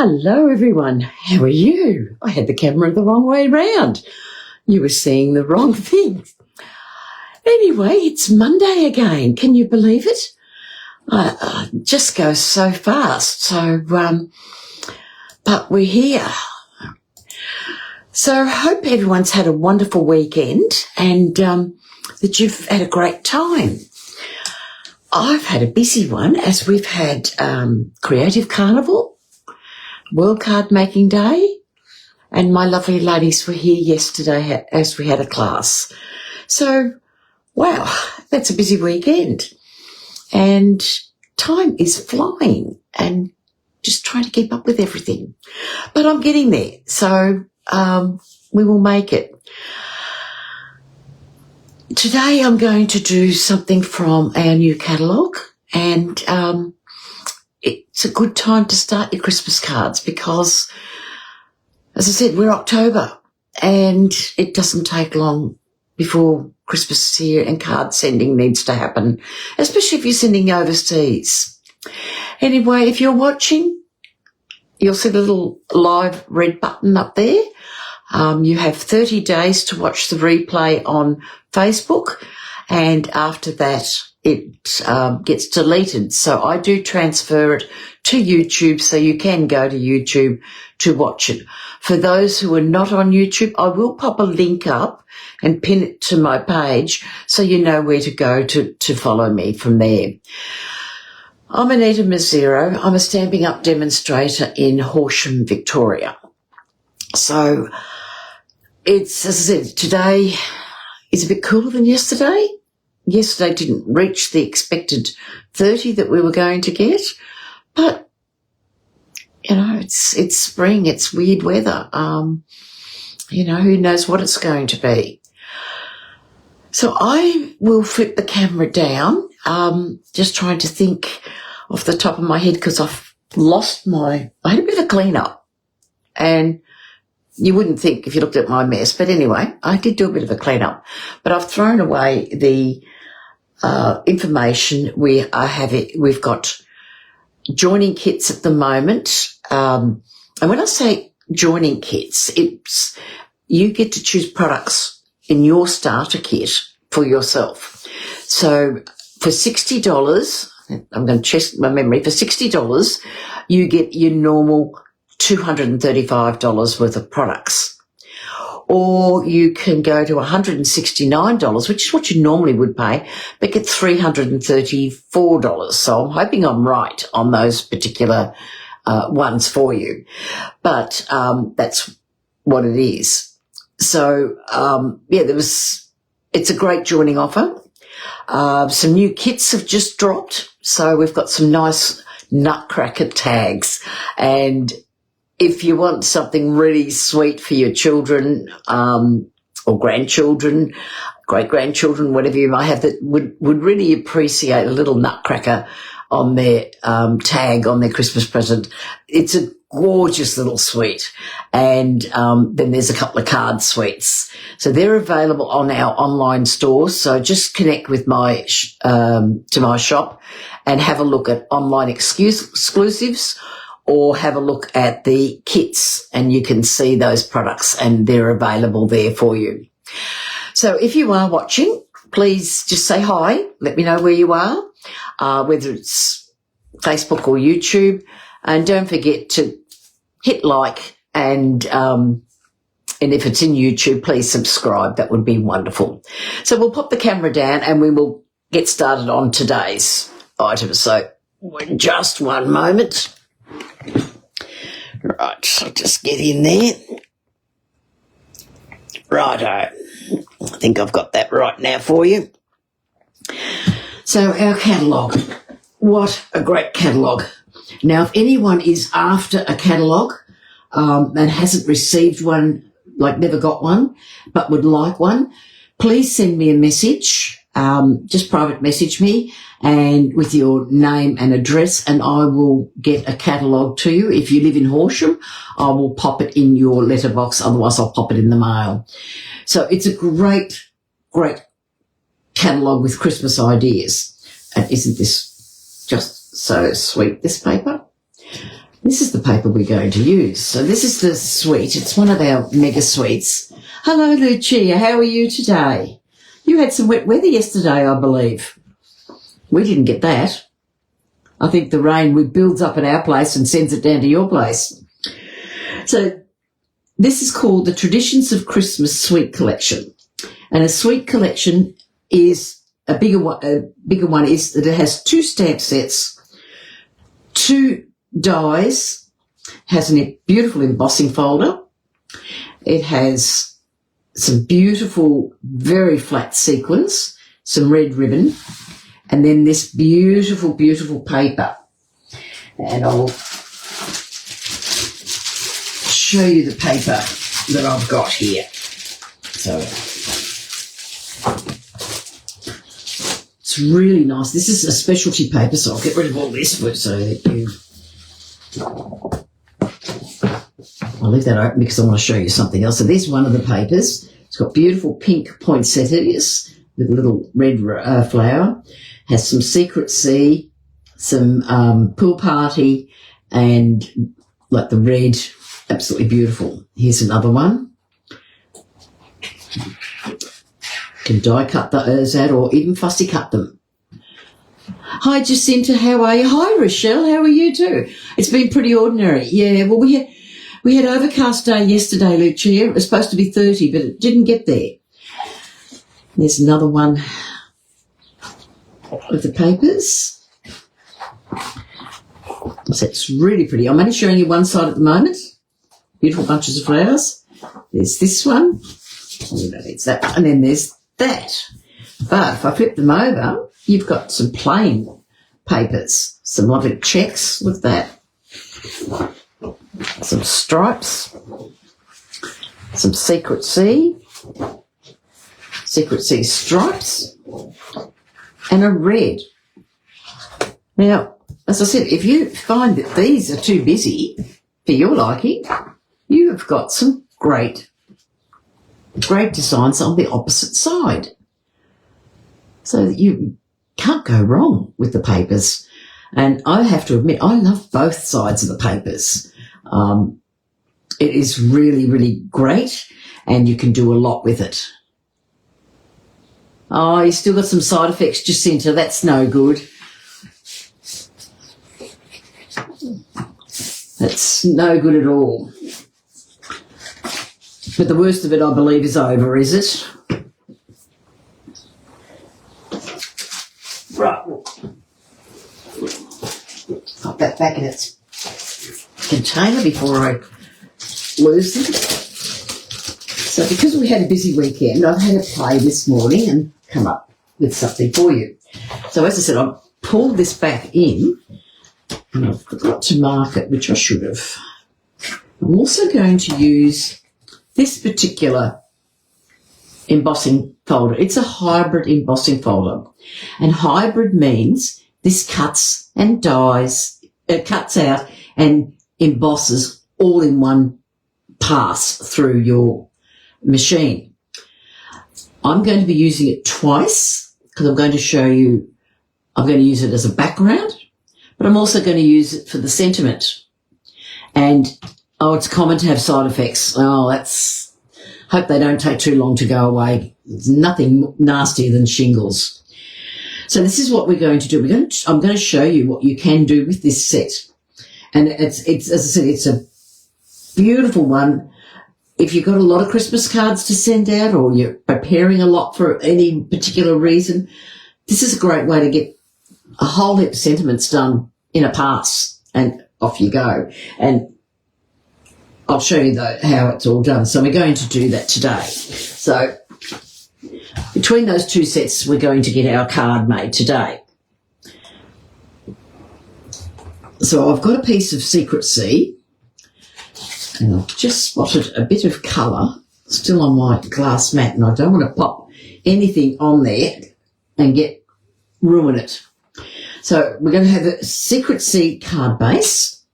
Hello everyone, how are you? I had the camera the wrong way round. You were seeing the wrong thing. Anyway, it's Monday again. Can you believe it? Just goes so fast. But we're here. So I hope everyone's had a wonderful weekend and that you've had a great time. I've had a busy one as we've had Creative Carnival, World Card Making Day, and my lovely ladies were here yesterday as we had a class. So, wow, that's a busy weekend. And time is flying and just trying to keep up with everything. But I'm getting there, so we will make it. Today I'm going to do something from our new catalogue, and it's a good time to start your Christmas cards because, as I said, we're October and it doesn't take long before Christmas is here and card sending needs to happen, especially if you're sending overseas. Anyway, if you're watching, you'll see the little live red button up there. You have 30 days to watch the replay on Facebook, and after that it gets deleted. So I do transfer it to YouTube, so you can go to YouTube to watch it. For those who are not on YouTube, I will pop a link up and pin it to my page so you know where to go to follow me from there. I'm Anita Mazzero. I'm a Stamping Up demonstrator in Horsham, Victoria. So it's, as I said, today is a bit cooler than yesterday. Yesterday didn't reach the expected 30 that we were going to get, but, you know, it's spring, it's weird weather. You know, who knows what it's going to be. So I will flip the camera down, just trying to think off the top of my head because I've lost I had a bit of a clean up, and you wouldn't think if you looked at my mess, but anyway, I did do a bit of a clean up, but I've thrown away the information. We've got joining kits at the moment. And when I say joining kits, you get to choose products in your starter kit for yourself. So for $60, I'm going to check my memory, for $60, you get your normal $235 worth of products. Or you can go to $169, which is what you normally would pay, but get $334. So I'm hoping I'm right on those particular ones for you. But that's what it is. So, it's a great joining offer. Some new kits have just dropped. So we've got some nice nutcracker tags, and if you want something really sweet for your children or grandchildren, great-grandchildren, whatever you might have, that would really appreciate a little nutcracker on their tag on their Christmas present. It's a gorgeous little sweet. And then there's a couple of card sweets. So they're available on our online store. So just connect with to my shop and have a look at online exclusives, or have a look at the kits and you can see those products and they're available there for you. So if you are watching, please just say hi. Let me know where you are, whether it's Facebook or YouTube. And don't forget to hit like, and if it's in YouTube, please subscribe. That would be wonderful. So we'll pop the camera down and we will get started on today's item. So just one moment. Right, so just get in there. Righto. I think I've got that right now for you. So our catalogue. What a great catalogue. Now, if anyone is after a catalogue and hasn't received one, like never got one, but would like one, please send me a message. Just private message me and with your name and address, and I will get a catalogue to you. If you live in Horsham, I will pop it in your letterbox. Otherwise, I'll pop it in the mail. So it's a great, great catalogue with Christmas ideas. And isn't this just so sweet, this paper? this is the paper we're going to use. So this is the suite. It's one of our mega suites. Hello, Lucia. How are you today? You had some wet weather yesterday, I believe. We didn't get that. I think the rain builds up at our place and sends it down to your place. So this is called the Traditions of Christmas Suite Collection. And a suite collection is a bigger one is that it has 2 stamp sets, 2 dies, has a beautiful embossing folder. It has some beautiful, very flat sequins, some red ribbon, and then this beautiful, beautiful paper. And I'll show you the paper that I've got here. So it's really nice. This is a specialty paper, so I'll get rid of all this so that I'll leave that open because I want to show you something else. So there's one of the papers. It's got beautiful pink poinsettias with a little red flower. Has some Secret Sea, some Pool Party, and like the red, absolutely beautiful. Here's another one. Can die cut those out or even fussy cut them. Hi Jacinta, how are you? Hi Rochelle, how are you too? It's been pretty ordinary. Yeah, well we had overcast day yesterday, Lucia. It was supposed to be 30, but it didn't get there. There's another one of the papers. So it's really pretty. I'm only showing you one side at the moment. Beautiful bunches of flowers. There's this one. It's that, and then there's that. But if I flip them over, you've got some plain papers, some lovely checks with that, some stripes, some Secret Sea stripes, and a red. Now, as I said, if you find that these are too busy for your liking, you have got some great designs on the opposite side. So that you can't go wrong with the papers. And I have to admit, I love both sides of the papers. It is really, really great, and you can do a lot with it. Oh, you still got some side effects, Jacinta. That's no good. That's no good at all. But the worst of it, I believe, is over, is it? Right. Pop that back in its container before I lose them. So because we had a busy weekend, I've had a play this morning and come up with something for you. So as I said, I've pulled this back in and I forgot to mark it, which I should have. I'm also going to use this particular embossing folder. It's a hybrid embossing folder, and hybrid means this cuts and dies, cuts out and embosses all in one pass through your machine. I'm going to be using it twice because I'm going to show you, I'm going to use it as a background, but I'm also going to use it for the sentiment. And, oh, it's common to have side effects. Oh, hope they don't take too long to go away. There's nothing nastier than shingles. So this is what we're going to do. I'm going to show you what you can do with this set. And it's as I said, it's a beautiful one. If you've got a lot of Christmas cards to send out or you're preparing a lot for any particular reason, this is a great way to get a whole heap of sentiments done in a pass and off you go. And I'll show you how it's all done. So we're going to do that today. So between those two sets, we're going to get our card made today. So I've got a piece of Secret Sea, and I've just spotted a bit of colour still on my glass mat, and I don't want to pop anything on there and ruin it. So we're going to have a Secret Sea card base.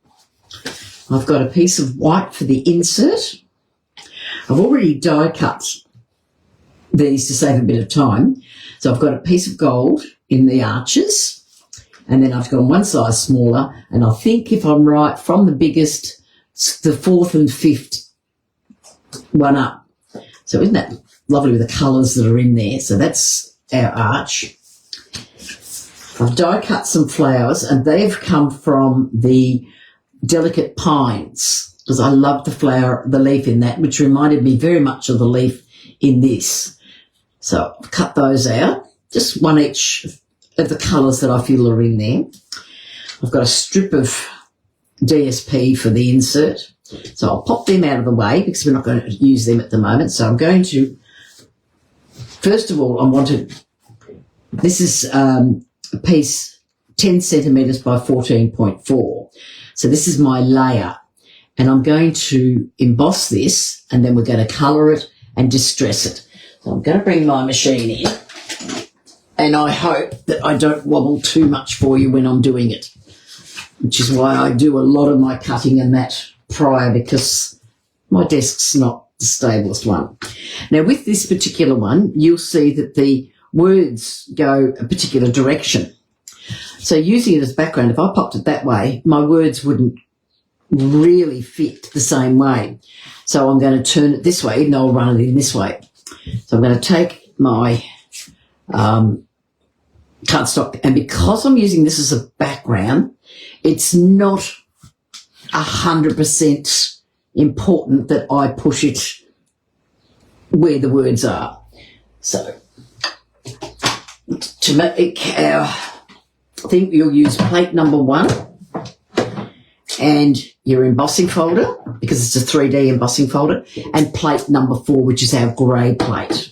I've got a piece of white for the insert. I've already die cut these to save a bit of time. So I've got a piece of gold in the arches. and then I've gone one size smaller, and I think if I'm right, from the biggest, the 4th and 5th one up. So isn't that lovely with the colours that are in there? So that's our arch. I've die cut some flowers, and they've come from the delicate pines, because I love the leaf in that, which reminded me very much of the leaf in this. So I've cut those out, just one each of the colours that I feel are in there. I've got a strip of DSP for the insert, so I'll pop them out of the way because we're not going to use them at the moment. So I'm going to, first of all, this is a piece 10 centimetres by 14.4. So this is my layer, and I'm going to emboss this, and then we're going to colour it and distress it. So I'm going to bring my machine in, and I hope that I don't wobble too much for you when I'm doing it, which is why I do a lot of my cutting and that prior, because my desk's not the stablest one. Now, with this particular one, you'll see that the words go a particular direction. So using it as background, if I popped it that way, my words wouldn't really fit the same way. So I'm going to turn it this way, even though I'll run it in this way. So I'm going to take my cardstock, and because I'm using this as a background, it's not 100% important that I push it where the words are. So to make our, I think you'll use plate number 1 and your embossing folder, because it's a 3D embossing folder, and plate number 4, which is our grey plate.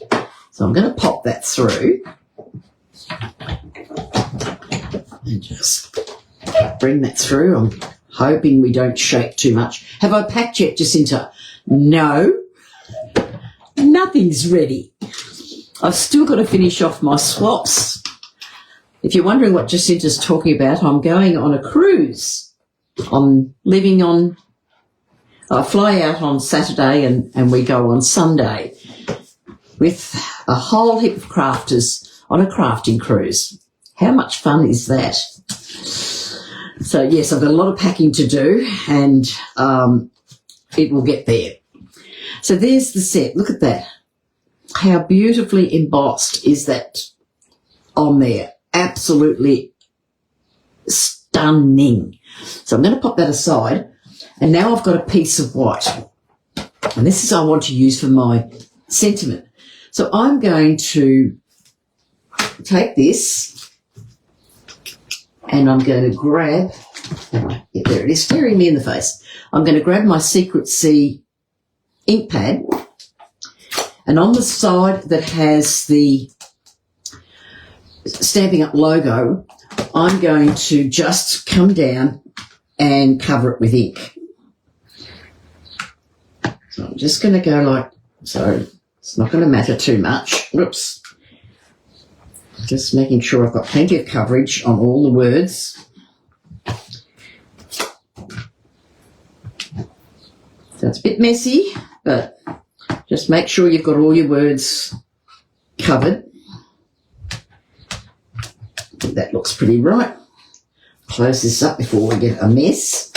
So I'm going to pop that through and just bring that through. I'm hoping we don't shake too much. Have I packed yet, Jacinta? No, nothing's ready. I've still got to finish off my swaps. If you're wondering what Jacinta's talking about, I'm going on a cruise. I fly out on Saturday and we go on Sunday with a whole heap of crafters on a crafting cruise. How much fun is that? So, yes, I've got a lot of packing to do, and it will get there. So there's the set. Look at that. How beautifully embossed is that on there? Absolutely stunning. So I'm going to pop that aside, and now I've got a piece of white, and this is I want to use for my sentiment. So I'm going to take this, and I'm going to grab, there it is, staring me in the face. I'm going to grab my Secret Sea ink pad, and on the side that has the Stampin' Up logo, I'm going to just come down and cover it with ink. So I'm just going to go like so. It's not going to matter too much. Whoops. Just making sure I've got plenty of coverage on all the words. So it's a bit messy, but just make sure you've got all your words covered. I think that looks pretty right. Close this up before we get a mess.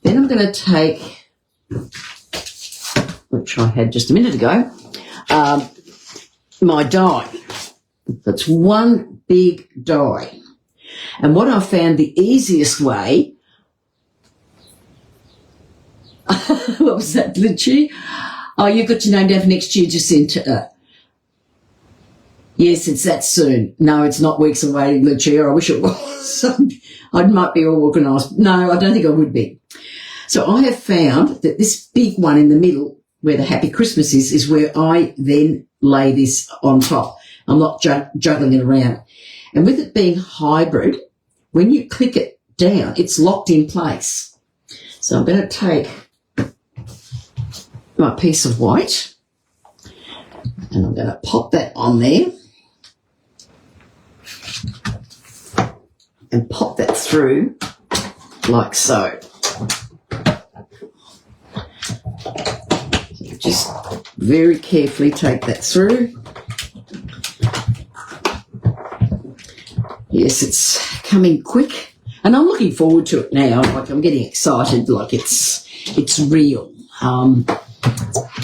Then I'm going to take, which I had just a minute ago, my die. That's one big die. And what I found the easiest way, what was that, Lynchy? Oh, you've got your name down for next year, Jacinta. Yes, it's that soon. No, it's not weeks away, Lucia. I wish it was. I might be all organised. No, I don't think I would be. So I have found that this big one in the middle, where the Happy Christmas is where I then lay this on top. I'm not juggling it around. And with it being hybrid, when you click it down, it's locked in place. So I'm going to take my piece of white and I'm going to pop that on there and pop that through like so. Just very carefully take that through. Yes, it's coming quick, and I'm looking forward to it now. Like, I'm getting excited, like it's real.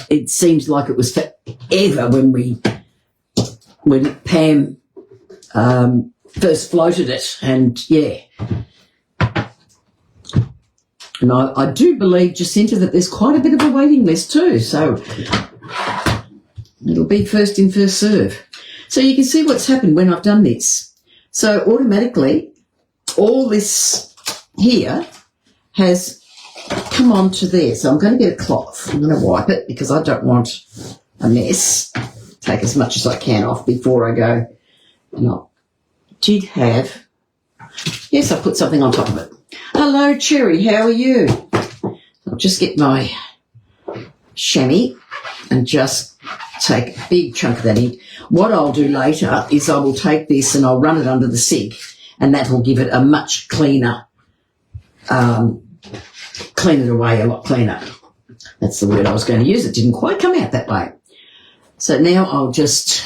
It seems like it was forever when Pam first floated it, and yeah. And I do believe, Jacinta, that there's quite a bit of a waiting list too, so it'll be first in, first serve. So you can see what's happened when I've done this. So automatically, all this here has come onto there. So I'm going to get a cloth. I'm going to wipe it because I don't want a mess. Take as much as I can off before I go. And I did have, yes, I put something on top of it. Hello, Cherry, how are you? I'll just get my chamois and just take a big chunk of that ink. What I'll do later is I will take this and I'll run it under the sink, and that will give it a much cleaner, clean it away a lot cleaner. That's the word I was going to use. It didn't quite come out that way. So now I'll just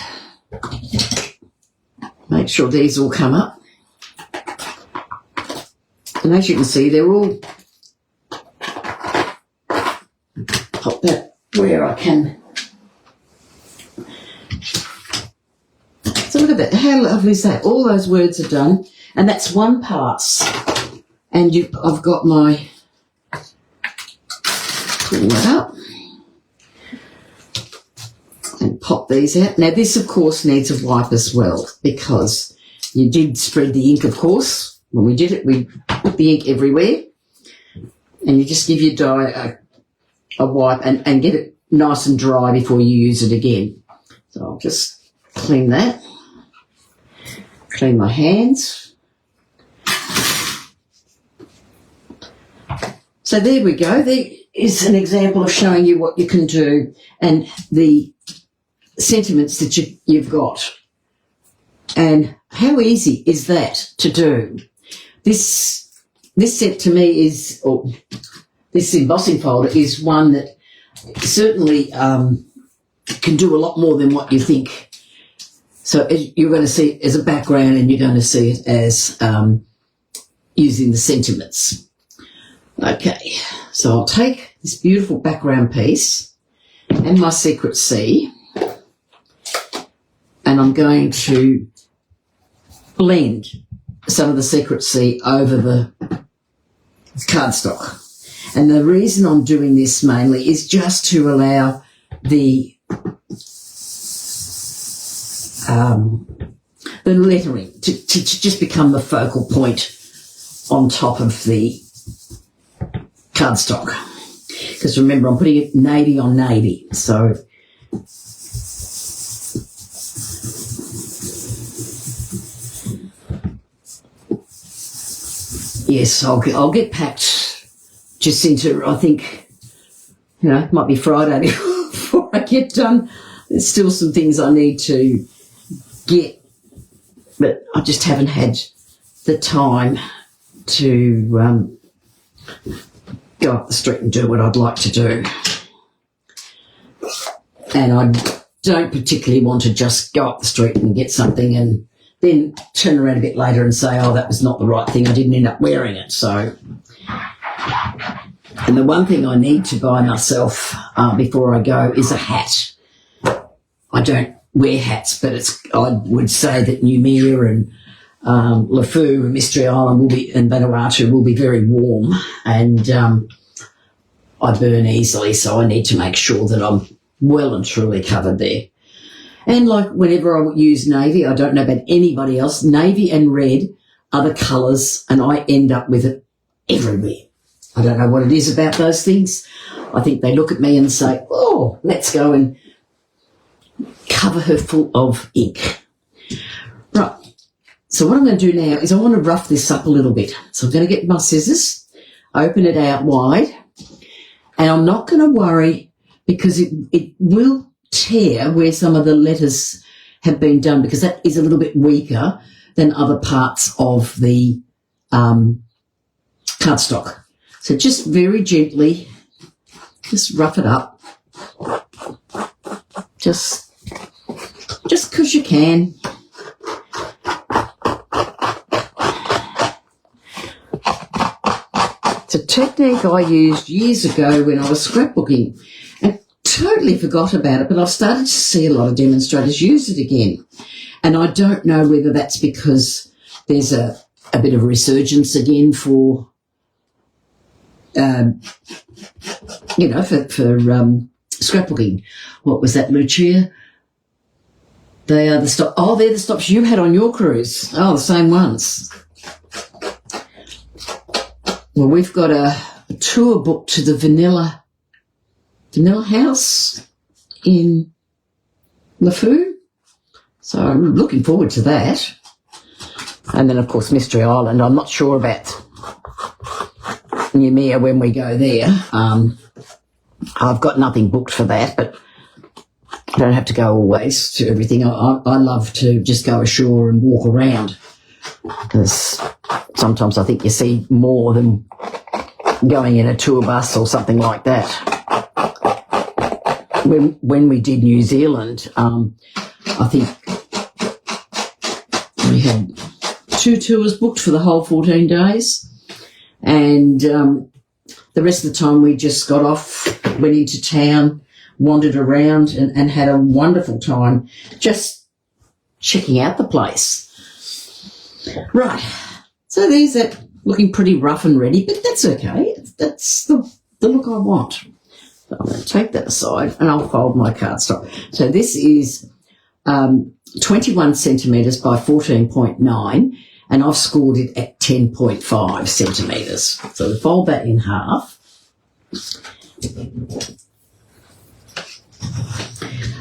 make sure these all come up. And as you can see, they're all, pop that where I can. So look at that, how lovely is that? All those words are done, and that's one pass. And I've got my, pull that up, and pop these out. Now this, of course, needs a wipe as well, because you did spread the ink, of course. When we did it, we put the ink everywhere, and you just give your die a wipe and get it nice and dry before you use it again. So I'll just clean that, clean my hands. So there we go. There is an example of showing you what you can do and the sentiments that you've got. And how easy is that to do? This set to me is, or this embossing folder is one that certainly can do a lot more than what you think. So you're going to see it as a background, and you're going to see it as using the sentiments. Okay, so I'll take this beautiful background piece and my Secret Sea, and I'm going to blend some of the Secret Sea over the cardstock. And the reason I'm doing this mainly is just to allow the lettering to just become the focal point on top of the cardstock. Because remember, I'm putting it navy on navy, so yes, I'll get packed, Jacinta. I think, it might be Friday before I get done. There's still some things I need to get, but I just haven't had the time to go up the street and do what I'd like to do. And I don't particularly want to just go up the street and get something and then turn around a bit later and say, oh, that was not the right thing, I didn't end up wearing it. So, and the one thing I need to buy myself before I go is a hat. I don't wear hats, but I would say that Numia and LeFou and Mystery Island and Vanuatu will be very warm, and I burn easily, so I need to make sure that I'm well and truly covered there. And like whenever I use navy, I don't know about anybody else, navy and red are the colours, and I end up with it everywhere. I don't know what it is about those things. I think they look at me and say, oh, let's go and cover her full of ink. Right. So what I'm going to do now is I want to rough this up a little bit. So I'm going to get my scissors, open it out wide, and I'm not going to worry because it will tear where some of the letters have been done, because that is a little bit weaker than other parts of the cardstock. So just very gently, just rough it up. Just because you can. It's a technique I used years ago when I was scrapbooking and totally forgot about it, but I've started to see a lot of demonstrators use it again. And I don't know whether that's because there's a bit of a resurgence again for, for scrapbooking. What was that, Lucia? They are the stops. Oh, they're the stops you had on your cruise. Oh, the same ones. Well, we've got a tour booked to the Vanilla House in LeFou. So I'm looking forward to that. And then, of course, Mystery Island. I'm not sure about Noumea when we go there. I've got nothing booked for that, but I don't have to go always to everything. I love to just go ashore and walk around because sometimes I think you see more than going in a tour bus or something like that. When we did New Zealand, I think we had 2 tours booked for the whole 14 days, and the rest of the time we just got off, went into town, wandered around and had a wonderful time just checking out the place. Right, so there's that looking pretty rough and ready, but that's okay. That's the look I want. So I'm going to take that aside and I'll fold my cardstock. So this is 21 centimetres by 14.9, and I've scored it at 10.5 centimetres. So we fold that in half.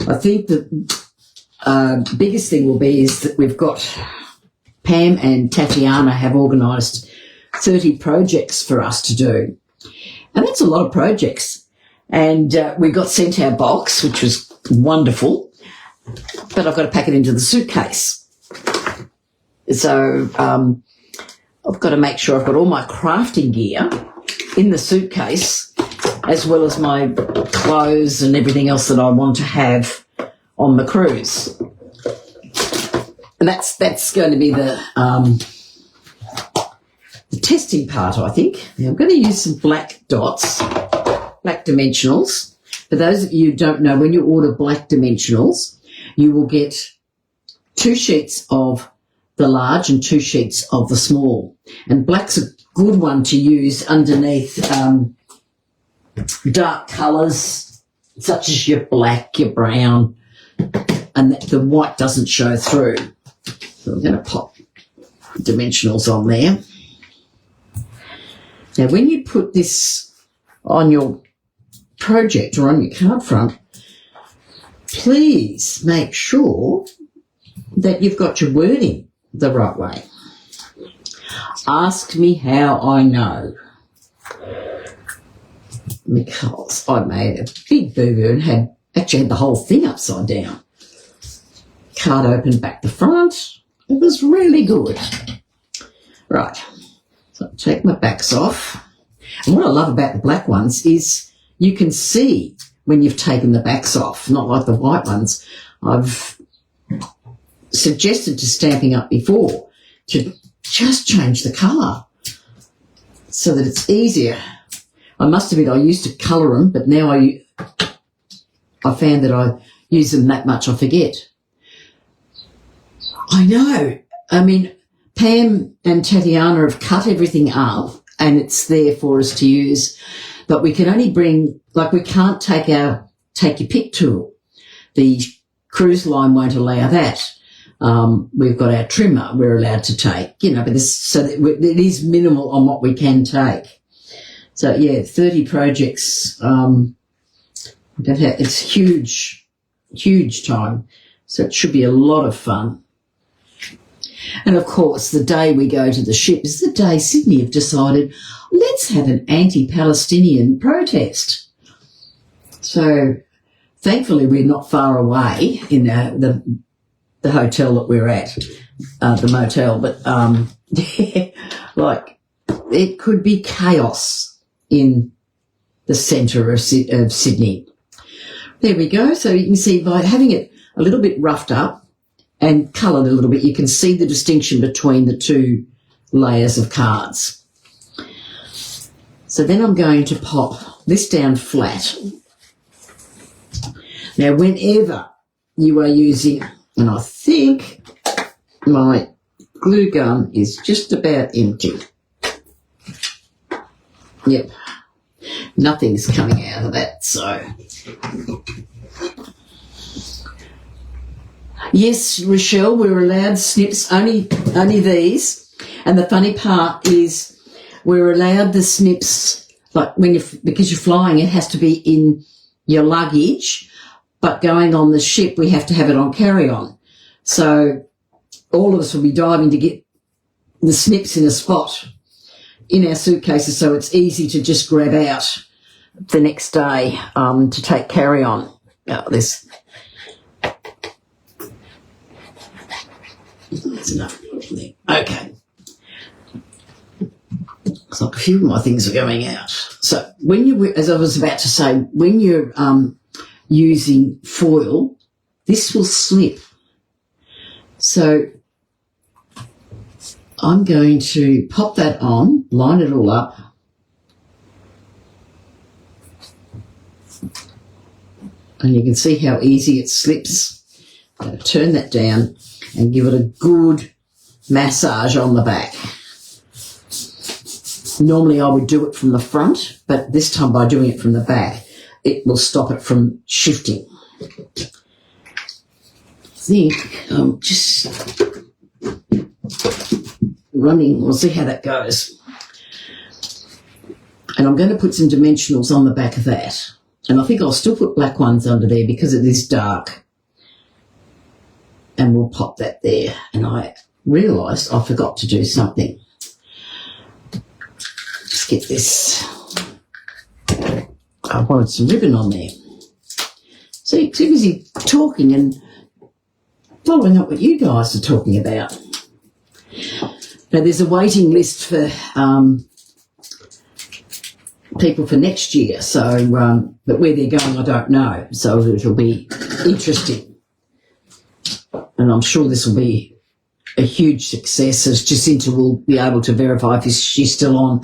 I think the biggest thing will be is that we've got Pam and Tatiana have organised 30 projects for us to do. And that's a lot of projects. And we got sent our box, which was wonderful, but I've got to pack it into the suitcase. So I've got to make sure I've got all my crafting gear in the suitcase, as well as my clothes and everything else that I want to have on the cruise. And that's going to be the testing part, I think. Now I'm going to use some black dots, black dimensionals. For those of you who don't know, when you order black dimensionals, you will get 2 sheets of the large and 2 sheets of the small. And black's a good one to use underneath dark colours such as your black, your brown, and the white doesn't show through. So I'm going to pop dimensionals on there. Now, when you put this on your project or on your card front, please make sure that you've got your wording the right way. Ask me how I know, because I made a big boo-boo and actually had the whole thing upside down. Card open back the front. It was really good. Right, so I'll take my backs off. And what I love about the black ones is you can see when you've taken the backs off, not like the white ones. I've suggested to Stamping Up before to just change the colour so that it's easier. I must admit I used to colour them, but now I found that I use them that much I forget. I know. I mean, Pam and Tatiana have cut everything up and it's there for us to use, but we can only bring, like we can't take your pick tool. The cruise line won't allow that. We've got our trimmer we're allowed to take, but it is minimal on what we can take. So, yeah, 30 projects. It's huge time. So it should be a lot of fun. And, of course, the day we go to the ship is the day Sydney have decided, let's have an anti-Palestinian protest. So, thankfully, we're not far away in the hotel that we're at, the motel. But, it could be chaos in the centre of Sydney. There we go. So you can see by having it a little bit roughed up and coloured a little bit, you can see the distinction between the 2 layers of cards. So then I'm going to pop this down flat. Now, whenever you are using, and I think my glue gun is just about empty. Yep, nothing's coming out of that, so. Yes, Rochelle, we're allowed snips, only these. And the funny part is we're allowed the snips, like because you're flying, it has to be in your luggage, but going on the ship, we have to have it on carry-on. So all of us will be diving to get the snips in a spot in our suitcases, so it's easy to just grab out the next day to take carry-on. There's enough there. Okay. Looks like a few of my things are going out. So when you, as I was about to say, when you're using foil, this will slip. So I'm going to pop that on, line it all up. And you can see how easy it slips. I'm going to turn that down and give it a good massage on the back. Normally I would do it from the front, but this time by doing it from the back, it will stop it from shifting. I think I'm just running. We'll see how that goes. And I'm going to put some dimensionals on the back of that. And I think I'll still put black ones under there because it is dark. And we'll pop that there. And I realised I forgot to do something. Let's get this. I wanted some ribbon on there. See, too busy talking and following up what you guys are talking about. Now, there's a waiting list for people for next year, so but where they're going, I don't know. So it'll be interesting, and I'm sure this will be a huge success. As Jacinta will be able to verify if she's still on.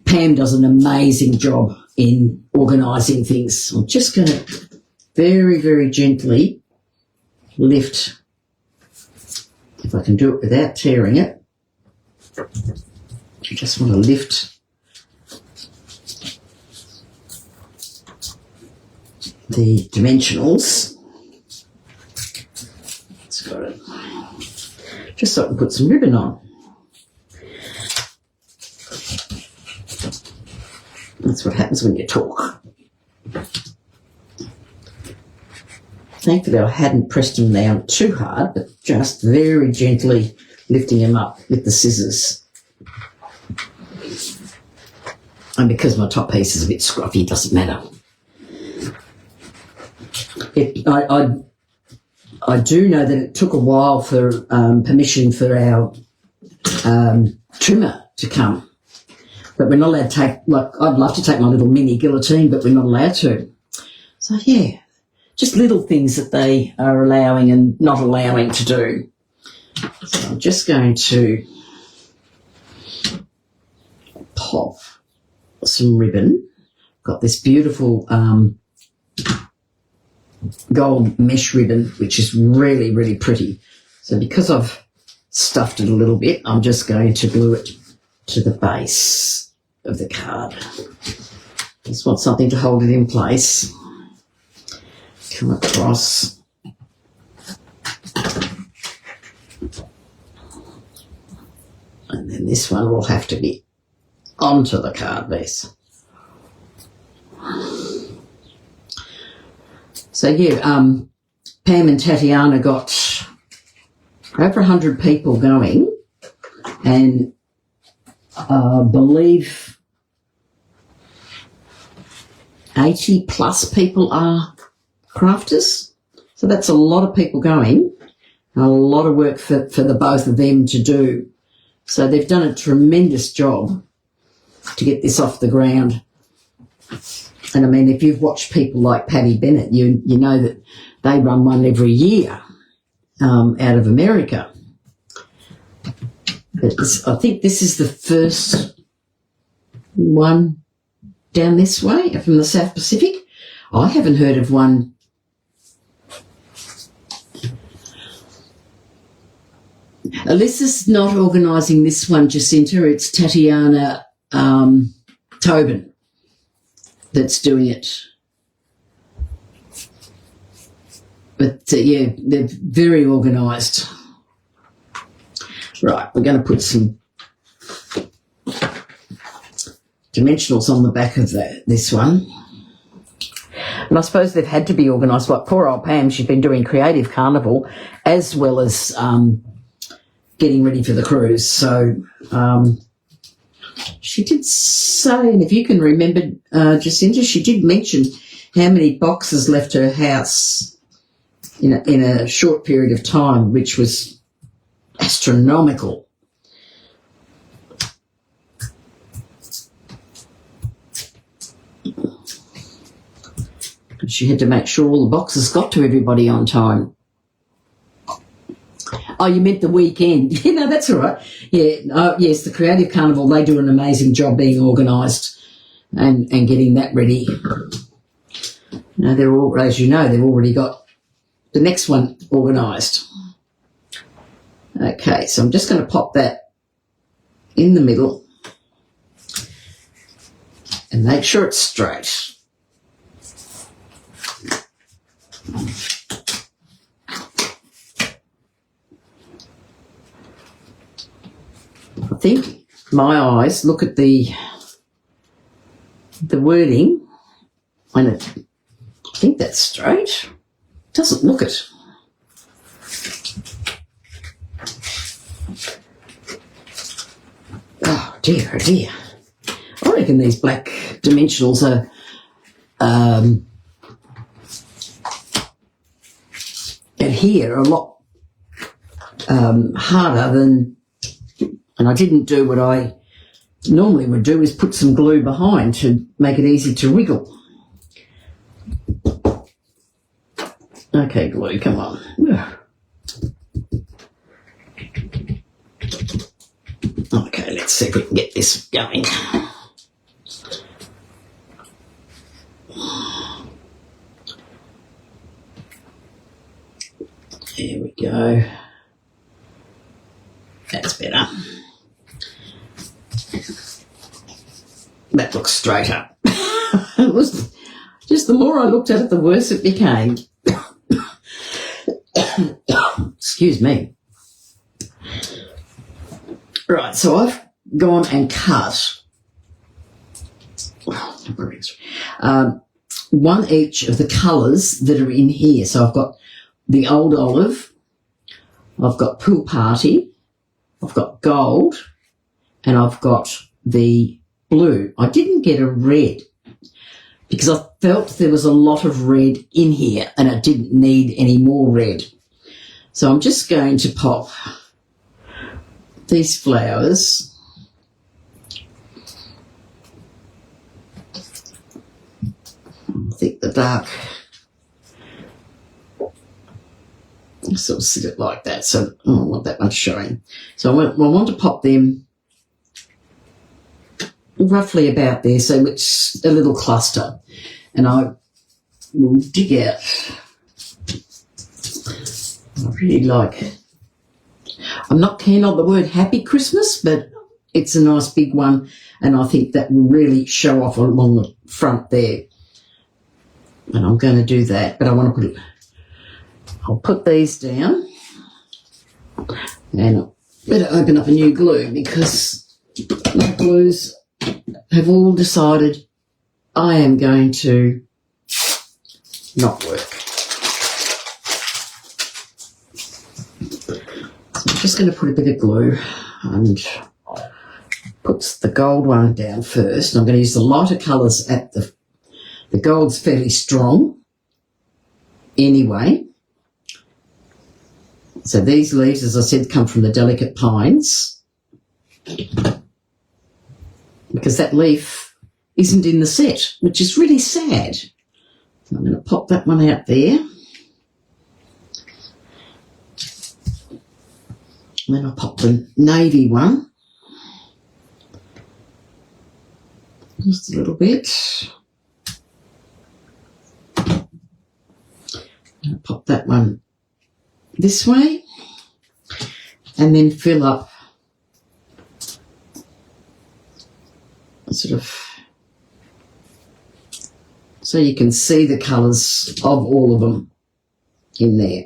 Pam does an amazing job in organising things. I'm just going to very, very gently lift, if I can do it without tearing it. I just want to lift the dimensionals. It's got it. Just so I can put some ribbon on. That's what happens when you talk. Thankfully, I hadn't pressed them down too hard, but just very gently lifting them up with the scissors. And because my top piece is a bit scruffy, it doesn't matter. I do know that it took a while for permission for our trimmer to come. But we're not allowed to take, like, I'd love to take my little mini guillotine, but we're not allowed to. So, yeah, just little things that they are allowing and not allowing to do. So I'm just going to pop some ribbon. Got this beautiful gold mesh ribbon, which is really, really pretty. So because I've stuffed it a little bit, I'm just going to glue it to the base of the card. Just want something to hold it in place. Come across. And then this one will have to be onto the card base. So yeah, Pam and Tatiana got over 100 people going, and I believe 80 plus people are crafters. So that's a lot of people going, and a lot of work for the both of them to do. So they've done a tremendous job to get this off the ground. And I mean, if you've watched people like Patty Bennett, you know that they run one every year out of America. But I think this is the first one down this way from the South Pacific. I haven't heard of one. Alyssa's not organising this one, Jacinta. It's Tatiana Tobin that's doing it. But, yeah, they're very organised. Right, we're going to put some dimensionals on the back of this one. And I suppose they've had to be organised. Like poor old Pam, she's been doing Creative Carnival as well as getting ready for the cruise. So she did say, and if you can remember, Jacinta, she did mention how many boxes left her house in a short period of time, which was astronomical. She had to make sure all the boxes got to everybody on time. Oh, you meant the weekend. Yeah, no, that's all right. Yeah, yes, the Creative Carnival, they do an amazing job being organised and getting that ready. They're all, as you know, they've already got the next one organised. Okay, so I'm just going to pop that in the middle and make sure it's straight. I think my eyes look at the wording and I think that's straight. Doesn't look it. Oh dear, oh dear. I reckon these black dimensionals are adhere a lot harder than, and I didn't do what I normally would do, is put some glue behind to make it easy to wriggle. Okay, glue, come on. Okay, let's see if we can get this going. There we go. That's better. That looks straight up. It was just the more I looked at it, the worse it became. Excuse me. Right, so I've gone and cut one each of the colours that are in here. So I've got the Old Olive, I've got Pool Party, I've got Gold, and I've got the Blue. I didn't get a red because I felt there was a lot of red in here and I didn't need any more red. So I'm just going to pop these flowers I think the dark sort of sit it like that, so I don't want that much showing. So I want to pop them roughly about there, so it's a little cluster. And I will dig out, I really like, I'm not keen on the word Happy Christmas, but it's a nice big one, and I think that will really show off along the front there. And I'm going to do that, but I want to put it, I'll put these down, and I better open up a new glue because my glues have all decided I am going to not work. So I'm just going to put a bit of glue and put the gold one down first. I'm going to use the lighter colours at the gold's fairly strong anyway. So these leaves, as I said, come from the Delicate Pines because that leaf isn't in the set, which is really sad. So I'm going to pop that one out there. And then I'll pop the navy one Just a little bit. I'll pop that one this way and then fill up sort of so you can see the colours of all of them in there.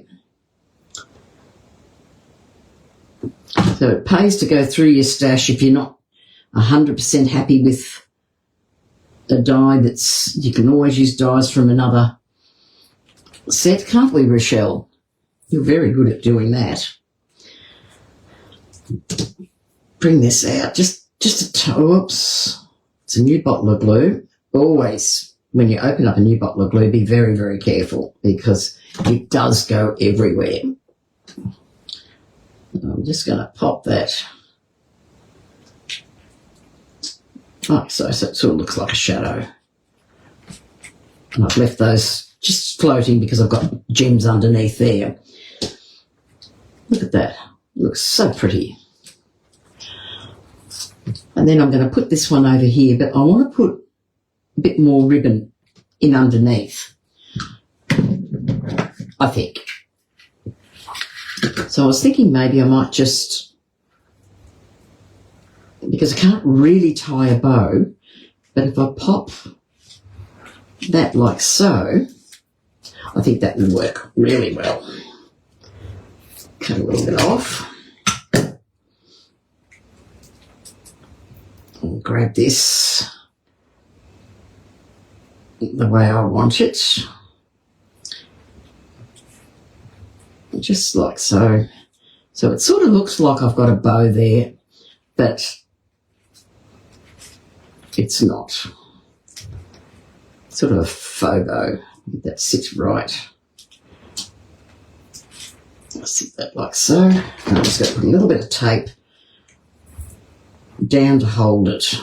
So it pays to go through your stash if you're not 100% happy with a die that's, you can always use dies from another set, can't we, Rochelle? You're very good at doing that. Bring this out, just oops, it's a new bottle of glue. Always, when you open up a new bottle of glue, be very, very careful because it does go everywhere. I'm just going to pop that like so, so it sort of looks like a shadow. And I've left those just floating because I've got gems underneath there. Look at that. It looks so pretty. And then I'm going to put this one over here, but I want to put a bit more ribbon in underneath, I think. So I was thinking maybe I might just, because I can't really tie a bow, but if I pop that like so, I think that would work really well. Cut a little bit off. I'll grab this the way I want it. Just like so. So it sort of looks like I've got a bow there, but it's not. Sort of a faux bow that sits right. I'll sit that like so. And I'm just going to put a little bit of tape down to hold it.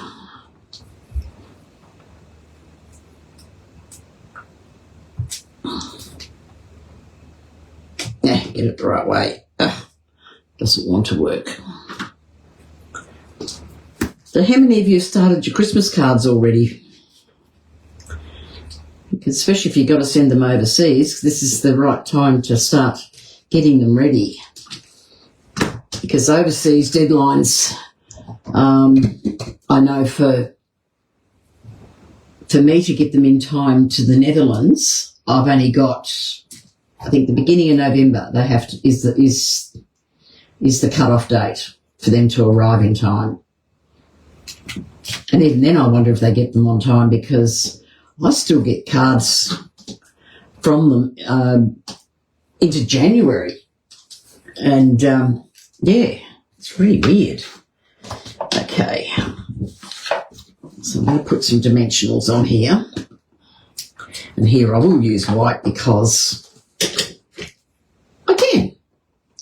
Get it the right way. Doesn't want to work. So how many of you have started your Christmas cards already? Because especially if you've got to send them overseas, this is the right time to start getting them ready. Because overseas deadlines, I know for me to get them in time to the Netherlands, I've only got, I think the beginning of November they have to is the cut-off date for them to arrive in time. And even then I wonder if they get them on time because I still get cards from them into January. And yeah, it's really weird. Okay. So I'm going to put some dimensionals on here. And here I will use white because I can.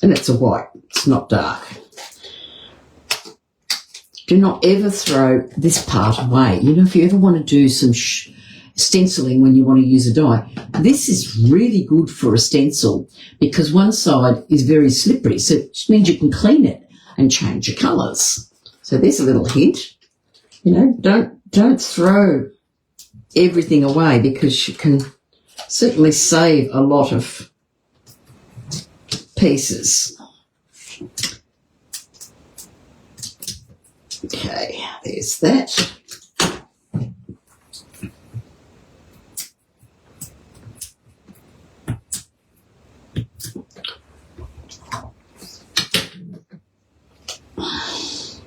And it's a white. It's not dark. Do not ever throw this part away. You know, if you ever want to do some stenciling when you want to use a die, this is really good for a stencil because one side is very slippery, so it just means you can clean it and change your colours. So there's a little hint. You know, don't throw everything away because you can certainly save a lot of pieces. Okay, there's that.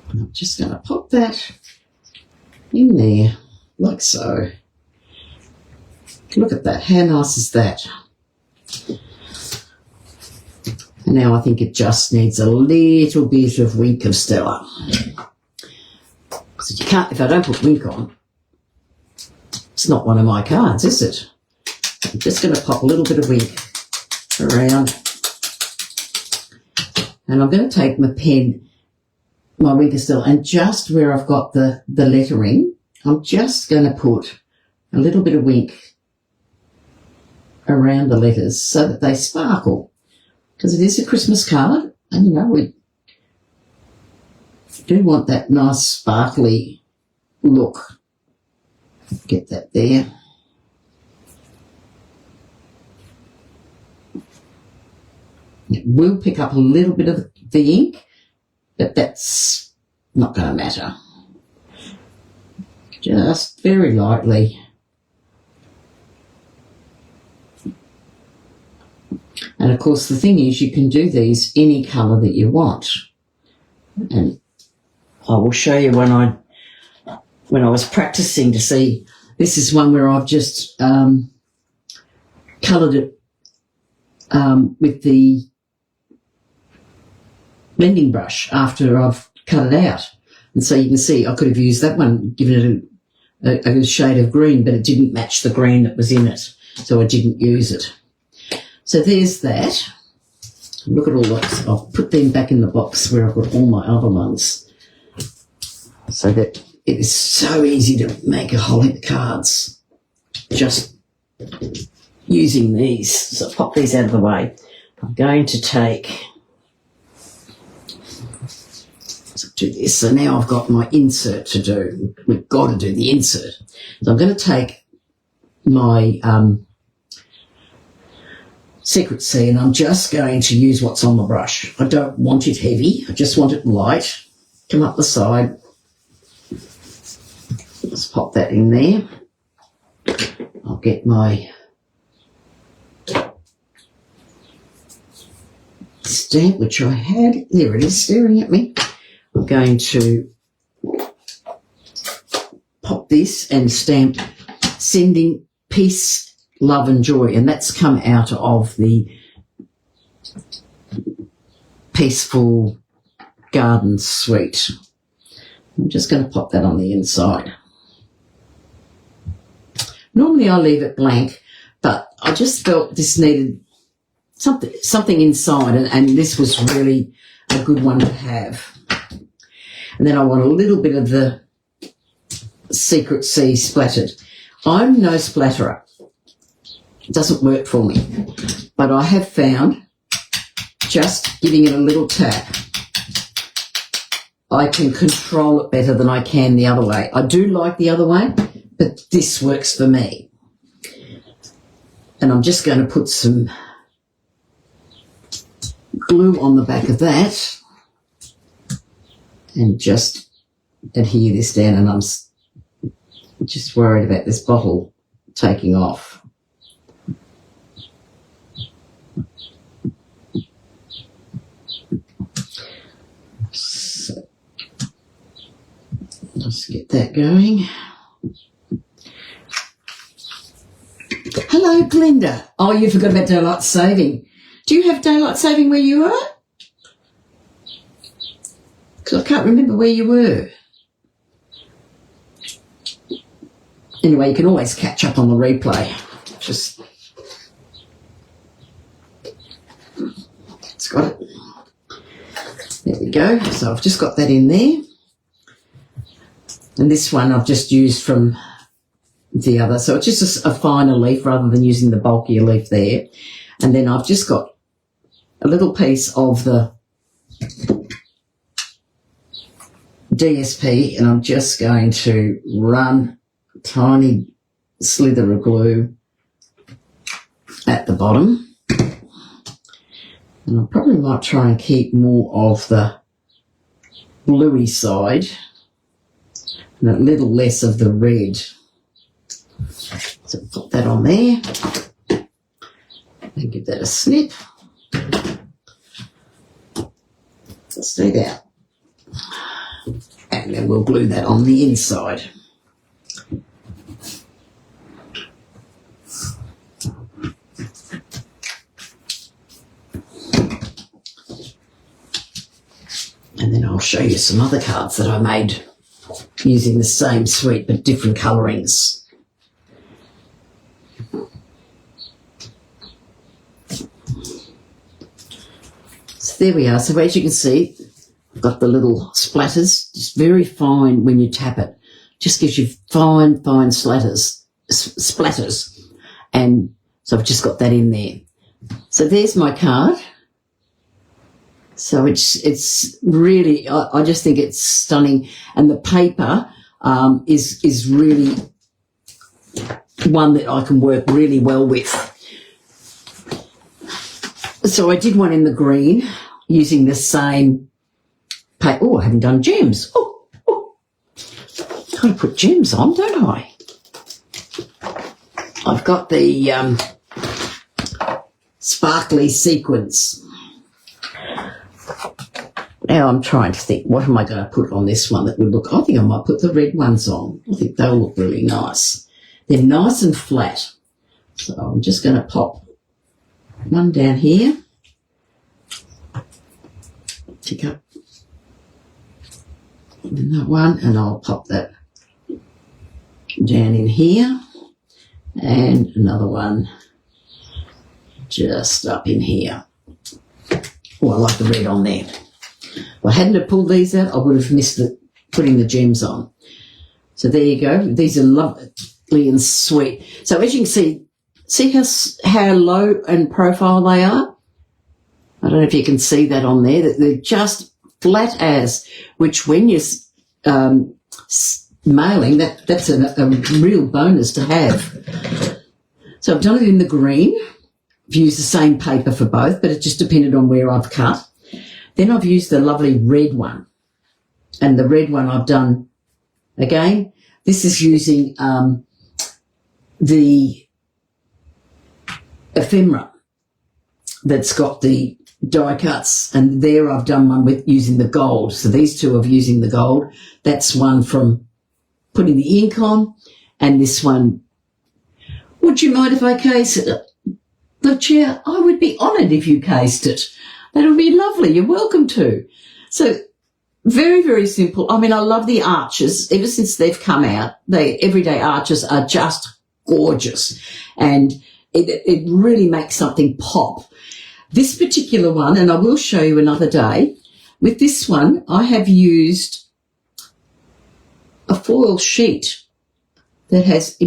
I'm just going to pop that in there, like so. Look at that, how nice is that? And now I think it just needs a little bit of Wink of Stella. Because you can't, if I don't put Wink on, it's not one of my cards, is it? I'm just going to pop a little bit of Wink around. And I'm going to take my pen, my Wink of Stella, and just where I've got the lettering, I'm just going to put a little bit of Wink around the letters so that they sparkle. Because it is a Christmas card, and you know, we do want that nice sparkly look. Get that there. It will pick up a little bit of the ink, but that's not going to matter. Just very lightly. And of course the thing is, you can do these any colour that you want. And I will show you when I was practicing to see. This is one where I've just coloured it with the blending brush after I've cut it out. And so you can see I could have used that one, given it a shade of green, but it didn't match the green that was in it, so I didn't use it. So there's that. Look at all those. I'll put them back in the box where I've got all my other ones, so that it is so easy to make a whole heap of cards just using these. So I'll pop these out of the way. I'm going to take, so do this. So now I've got my insert to do. We've got to do the insert. So I'm going to take my Secret Sea, and I'm just going to use what's on the brush. I don't want it heavy. I just want it light. Come up the side. Let's pop that in there. I'll get my stamp, which I had. There it is, staring at me. I'm going to pop this and stamp Sending Peace, Love and Joy, and that's come out of the Peaceful Garden Suite. I'm just going to pop that on the inside. Normally I leave it blank, but I just felt this needed something inside, and this was really a good one to have. And then I want a little bit of the Secret Sea splattered. I'm no splatterer. It doesn't work for me. But I have found just giving it a little tap, I can control it better than I can the other way. I do like the other way, but this works for me. And I'm just going to put some glue on the back of that and just adhere this down, and I'm just worried about this bottle taking off. So let's get that going. Hello, Glinda. Oh, you forgot about daylight saving. Do you have daylight saving where you are? Because I can't remember where you were. Anyway, you can always catch up on the replay. Just, it's got it. There we go. So I've just got that in there. And this one I've just used from the other. So it's just a finer leaf rather than using the bulkier leaf there. And then I've just got a little piece of the DSP, and I'm just going to run a tiny slither of glue at the bottom. And I probably might try and keep more of the bluey side and a little less of the red. So put that on there and give that a snip. Let's do that. And then we'll glue that on the inside. And then I'll show you some other cards that I made using the same suite but different colourings. So there we are. So as you can see, I've got the little splatters, just very fine when you tap it. Just gives you fine, fine splatters. And so I've just got that in there. So there's my card. So it's really, I just think it's stunning. And the paper is really one that I can work really well with. So I did one in the green using the same paper. Oh, I haven't done gems. Got to put gems on, don't I? I've got the sparkly sequins. Now I'm trying to think, what am I going to put on this one that would look... I think I might put the red ones on. I think they'll look really nice. They're nice and flat. So I'm just going to pop one down here. Pick up that one, and I'll pop that down in here. And another one just up in here. Oh, I like the red on there. If I hadn't have pulled these out, I would have missed putting the gems on. So there you go. These are lovely and sweet. So as you can see how low and profile they are? I don't know if you can see that on there. They're just flat as, which when you're mailing, that's a real bonus to have. So I've done it in the green. I've used the same paper for both, but it just depended on where I've cut. Then I've used the lovely red one. And the red one I've done, again, this is using the ephemera that's got the die cuts, and there I've done one with using the gold. So these two of using the gold. That's one from putting the ink on, and this one, would you mind if I case it? Lucia, I would be honoured if you cased it. That would be lovely. You're welcome to. So very, very simple. I mean, I love the arches. Ever since they've come out, the everyday arches are just gorgeous, and it really makes something pop. This particular one, and I will show you another day, with this one I have used a foil sheet that has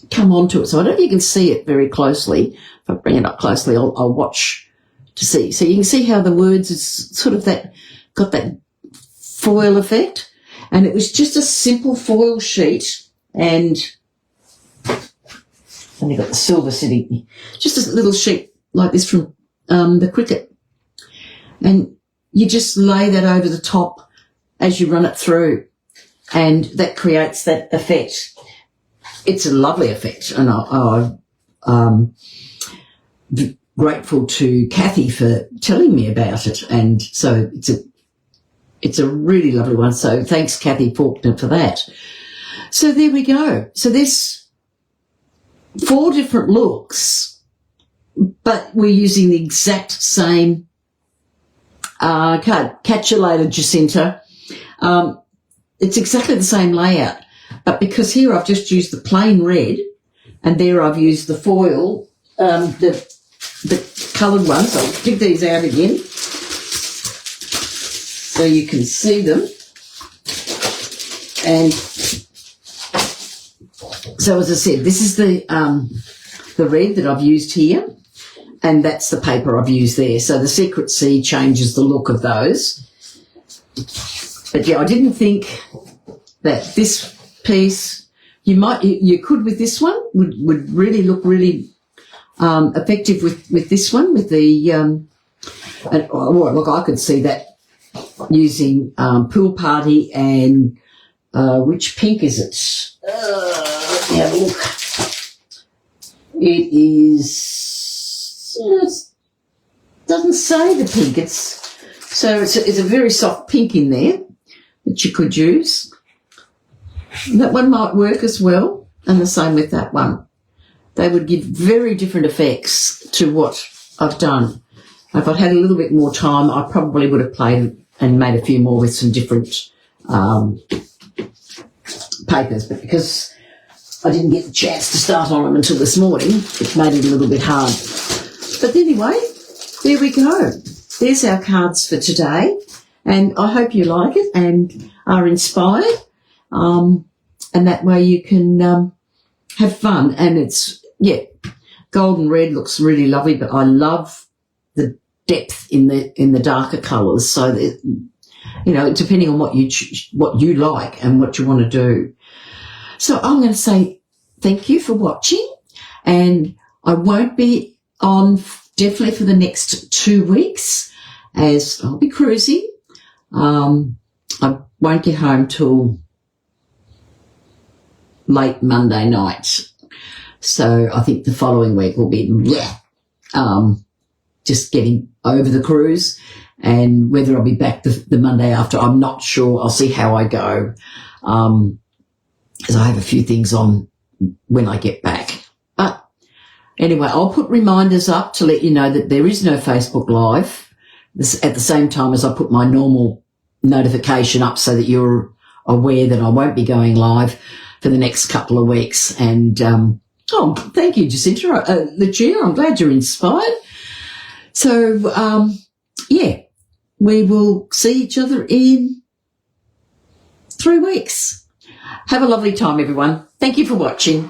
come onto it. So I don't know if you can see it very closely. If I bring it up closely, I'll watch to see. So you can see how the words is sort of got that foil effect. And it was just a simple foil sheet, and you've got the silver sitting, just a little sheet like this from the Cricut. And you just lay that over the top as you run it through, and that creates that effect. It's a lovely effect, and I'm grateful to Kathy for telling me about it. And so it's a really lovely one. So thanks, Kathy Faulkner, for that. So there we go. So there's 4 different looks, but we're using the exact same card. Catch you later, Jacinta. It's exactly the same layout, but because here I've just used the plain red, and there I've used the foil, the coloured ones. I'll dig these out again so you can see them. And so, as I said, this is the red that I've used here, and that's the paper I've used there. So the Secret Sea changes the look of those. But yeah, I didn't think that this piece, you could with this one, would really look really effective with this one, with the, look, I could see that using Pool Party and, which pink is it? Let me have a look. It is, doesn't say the pink. It's a very soft pink in there that you could use. That one might work as well, and the same with that one. They would give very different effects to what I've done. If I'd had a little bit more time, I probably would have played and made a few more with some different papers, but because I didn't get the chance to start on them until this morning, it made it a little bit hard. But anyway, there we go. There's our cards for today, and I hope you like it and are inspired, and that way you can have fun. And it's, golden red looks really lovely, but I love the depth in the darker colours. So that, depending on what you like and what you want to do. So I'm going to say thank you for watching, and I won't be on definitely for the next 2 weeks as I'll be cruising. I won't get home till late Monday night. So I think the following week will be just getting over the cruise, and whether I'll be back the Monday after, I'm not sure. I'll see how I go, as I have a few things on when I get back. But anyway, I'll put reminders up to let you know that there is no Facebook Live at the same time as I put my normal notification up so that you're aware that I won't be going live for the next couple of weeks. And thank you, Jacinta. Lucia, I'm glad you're inspired. So, we will see each other in 3 weeks. Have a lovely time, everyone. Thank you for watching.